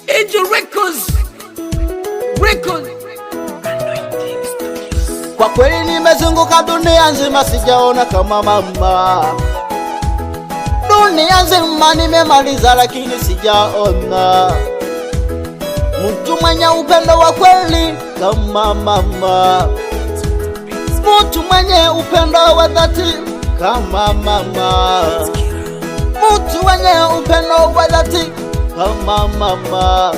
Angel Records. Kwa kweli nimezunguka dunia nzima sijaona kama mama. Dunia nzima nimemaliza lakini sijaona mtu mwenye upendo wa kweli kama mama. Mtu mwenye upendo wa dhati kama mama. Mtu mwenye upendo wa dhati kama mama.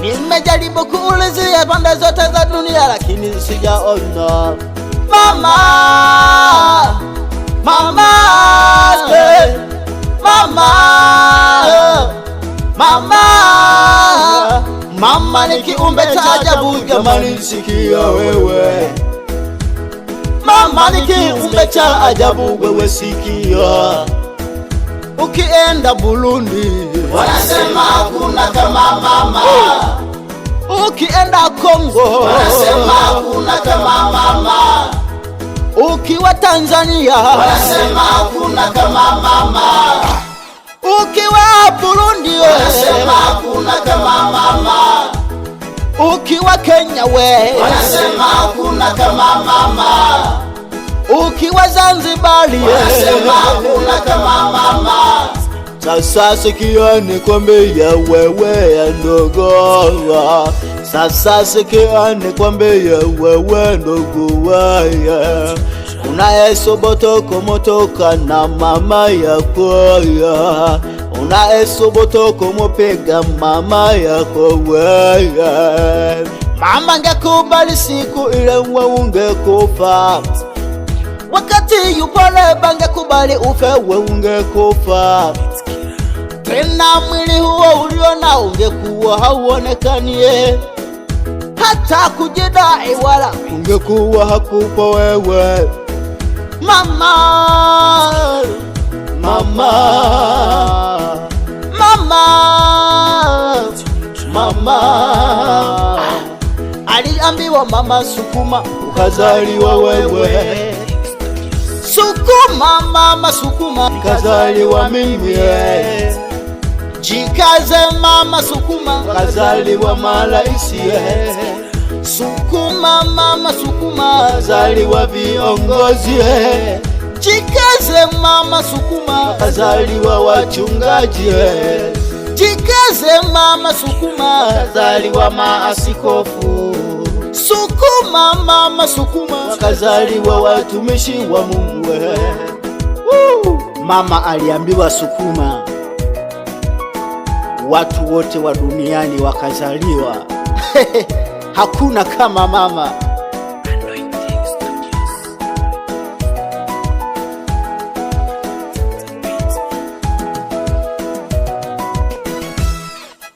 Nimejaribu kuulizia pande zote za dunia lakini sijaona mama. Mama, mama, mama, mama ni kiumbe cha ajabu, jamani sikia wewe. Mama ni kiumbe cha ajabu, wewe sikia. Ukienda Burundi wanasema hakuna kama mama. Ukienda Kongo wanasema hakuna kama mama. Ukiwa Tanzania wanasema hakuna kama mama. Ukiwa Burundi wanasema hakuna kama mama. Ukiwa Kenya wanasema hakuna kama mama. Ukiwa Zanzibar wanasema hakuna kama mama. Sasa sikia nikwambie wewe ya ndogo. Sasa sikia nikwambie wewe ndogo waya. Unayesobotoka motoka na mama yako ya. Unayesobotoka mopega mama yako wewe. Mama ngekubali siku ile wewe ungekufa. Wakati yupole bangekubali ufe wewe ungekufa. Tena mwili huo uliona ungekuwa hauonekanie. Hata kujidai wala ungekuwa hakupo wewe. Mama, mama, mama, mama. Aliambiwa mama sukuma ukazaliwa wewe. Sukuma mama sukuma kazaliwa mimi. Jikaze mama sukuma kazaliwa malaisi. Sukuma mama sukuma kazaliwa viongozi. Jikaze mama sukuma kazaliwa wachungaji. Jikaze mama sukuma kazaliwa maaskofu. Sukuma mama sukuma kazaliwa watumishi wa Mungu. Mama aliambiwa sukuma, watu wote wa duniani wakazaliwa. Hakuna kama mama.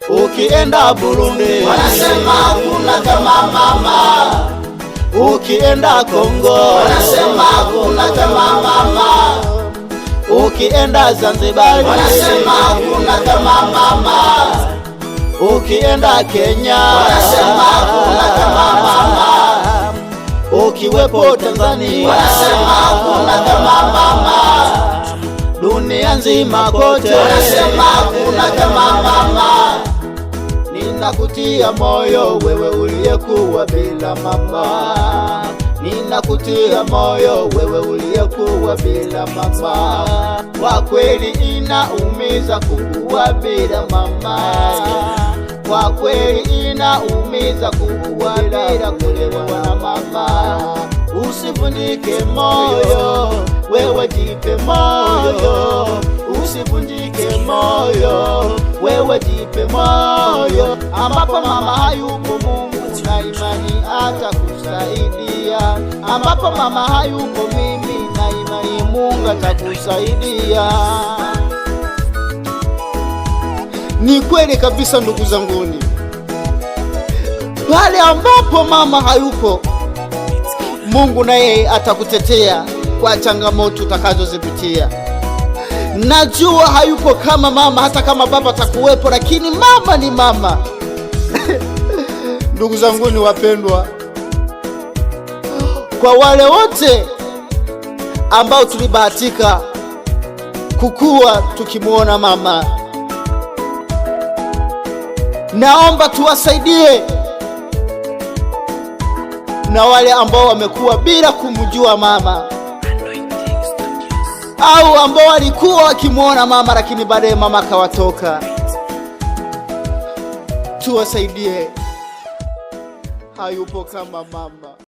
Ukienda Burundi wanasema hakuna kama mama. Ukienda Kongo wanasema hakuna kama mama. Ukienda Zanzibar wanasema hakuna kama mama. Ukienda Kenya wanasema hakuna kama mama. Ukiwepo Tanzania wanasema hakuna kama mama. Dunia nzima kote wanasema hakuna kama mama. Ninakutia moyo wewe uliyekuwa bila mama. Ninakutia moyo wewe uliyekuwa bila mama. Kwa kweli inaumiza kuwa bila mama. Kwa kweli inaumiza kuwa bila kulewa na mama. Usivunjike moyo wewe, jipe moyo. Usivunjike moyo wewe, jipe moyo. Ambapo mama hayupo Mungu na imani atakusaidia. Ambapo mama hayupo mimi na imani Mungu atakusaidia. Ni kweli kabisa ndugu zanguni. Pale ambapo mama hayupo Mungu naye atakutetea kwa changamoto utakazozipitia. Najua hayupo kama mama, hata kama baba atakuwepo, lakini mama ni mama. Ndugu zangu ni wapendwa, kwa wale wote ambao tulibahatika kukua tukimuona mama, Naomba tuwasaidie na wale ambao wamekuwa bila kumjua mama, au ambao walikuwa wakimwona mama lakini baadaye mama akawatoka. Tuwasaidie, hayupo kama mama.